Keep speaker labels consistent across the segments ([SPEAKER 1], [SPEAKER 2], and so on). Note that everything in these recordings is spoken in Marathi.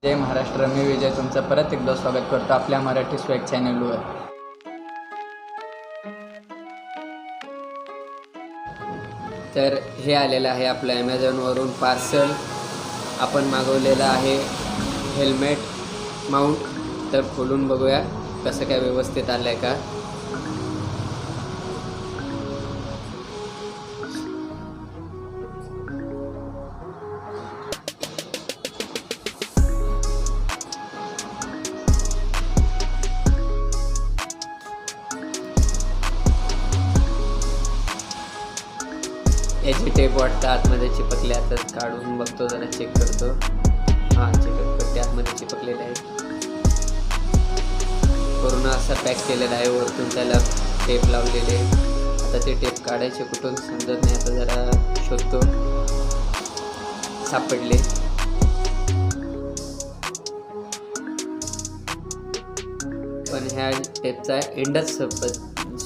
[SPEAKER 1] जय महाराष्ट्र. मी विजय तुमचं परत एकदा स्वागत करतो आपल्या मराठी स्वॅग चॅनलवर. तर हे आलेलं आहे आपलं ॲमेझॉनवरून पार्सल. आपण मागवलेलं आहे हेल्मेट माउंट. तर खोलून बघूया कसं काय व्यवस्थित आलं आहे का. याची टेप वाटतं आतमध्ये चिपकले. आता काढून बघतो, जरा चेक करतो. हां, चिकटपट्टी आतमध्ये चिपकलेली आहे. पूर्ण असा पॅक केलेला आहे. वरतून त्याला टेप लावलेले. आता ते टेप काढायचे कुठून समजत नाही. आता जरा शोधतो. सापडले. पण ह्या टेपचा एंडच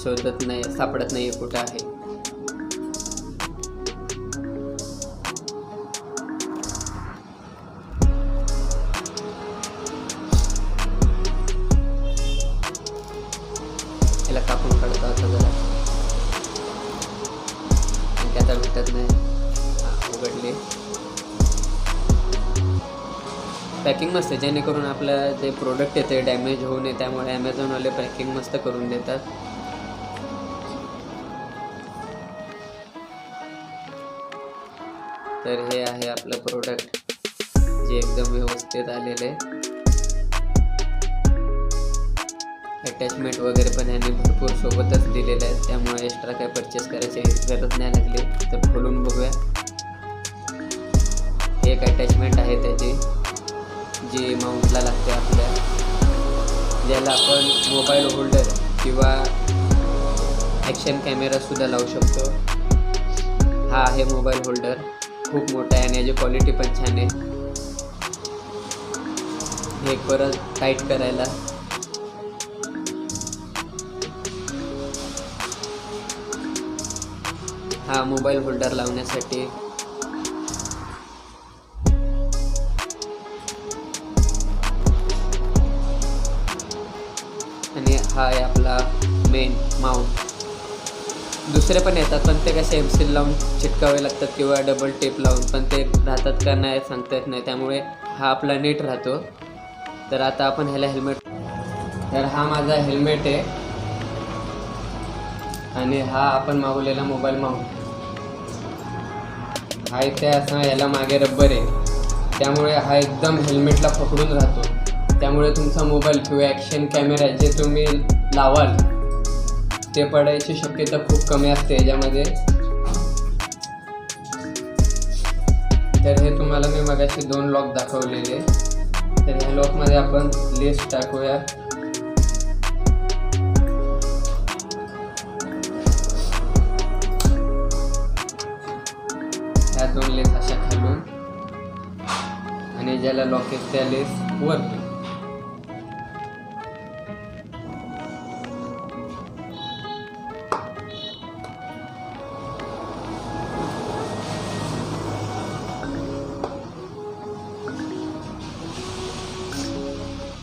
[SPEAKER 1] शोधत नाही, सापडत नाही कुठं आहे. याला कापून काढतो आता जरा. आता भेटत नाही. उघडले. पॅकिंग मस्त आहे, जेणेकरून आपलं जे प्रोडक्ट आहे ते डॅमेज होऊ नये. त्यामुळे ॲमेझॉनवाले पॅकिंग मस्त करून देतात. तर हे आहे आपलं प्रोडक्ट, जे एकदम व्यवस्थित आलेलं आहे. अटॅचमेंट वगैरे पण यांनी भरपूर सोबतच दिलेलं आहे. त्यामुळे एक्स्ट्रा काही परचेस करायची गरज नाही लागली. तर खोलून बघूया. एक अटॅचमेंट आहे त्याची, जी माउंटला लागते आपल्या, ज्याला आपण मोबाईल होल्डर किंवा ॲक्शन कॅमेरासुद्धा लावू शकतो. हा आहे मोबाईल होल्डर. खूप मोठा आहे आणि याची क्वालिटी पण छान आहे. हे परत टाईट करायला हा मोबाईल होल्डर लावण्यासाठी. आणि हा आहे आपला मेन माउंट. दुसरे पण येतात, पण ते कसे एमसील लावून चिटकावे लागतात किंवा डबल टेप लावून, पण ते राहतात का नाही सांगता येत नाही. त्यामुळे हा आपला नीट राहतो. तर आता आपण ह्याला हेल्मेट. तर हा माझा हेल्मेट आहे आणि हा आपण मागवलेला मोबाईल माउंट. हा इथे असं याला मागे रब्बर आहे. त्यामुळे हा एकदम हेल्मेटला पकडून राहतो. त्यामुळे तुमचा मोबाईल किंवा ॲक्शन कॅमेरा जे तुम्ही लावाल ते पडायची शक्यता खूप कमी असते याच्यामध्ये. तर हे तुम्हाला मी मगाशी 2 लॉक दाखवलेले. तर ह्या लॉकमध्ये आपण लेस टाकूया. ह्या 2 लेस अशा खालून आणि ज्याला लॉक आहे त्या लेस वरतून.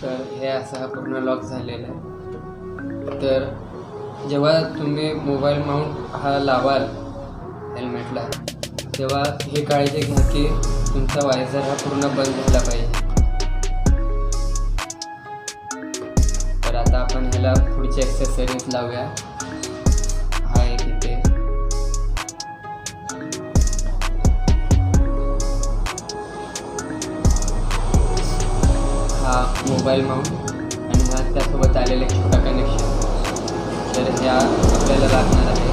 [SPEAKER 1] तर हे असा पूर्ण लॉक झालेला आहे. तर जेव्हा तुम्ही मोबाईल माउंट हा लावाल हेल्मेटला, तेव्हा हे काळजी घ्या की तुमचा वायझर हा पूर्ण बंद झाला पाहिजे. तर आता आपण ह्याला पुढची ॲक्सेसरीज लावूया. हा एक इथे, हा मोबाईल माउंट आणि हा त्यासोबत आलेला एक छोटा कनेक्शन. तर ह्या आपल्याला लागणार आहे.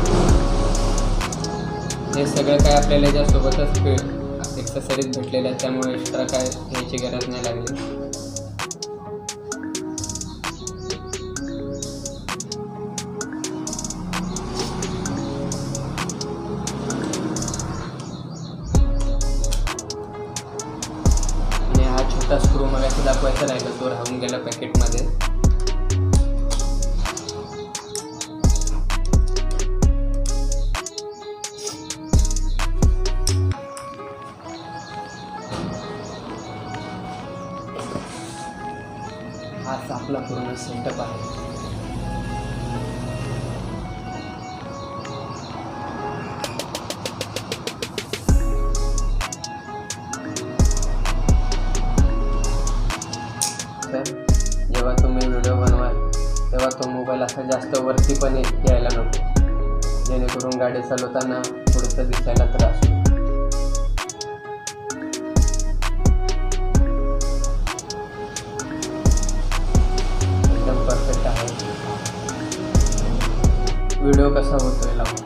[SPEAKER 1] हे सगळं काय आपल्याला याच्यासोबतच ॲक्सेसरीज भेटलेल्या आहेत. त्यामुळे एक्स्ट्रा काय घ्यायची गरज नाही लागली. आणि हा छोटा स्क्रू मगाशी दाखवायचा राहिला, तो राहून गेला पॅकेटमध्ये. हाच आपला पूर्ण सेटअप आहे. तर जेव्हा तुम्ही व्हिडिओ बनवाल तेव्हा तो मोबाईल असा जास्त वरती पण यायला नको, जेणेकरून गाडी चालवताना थोडंसं दिसायला त्रास होईल. एकदम परफेक्ट आहे. व्हिडिओ कसा होतोय लावून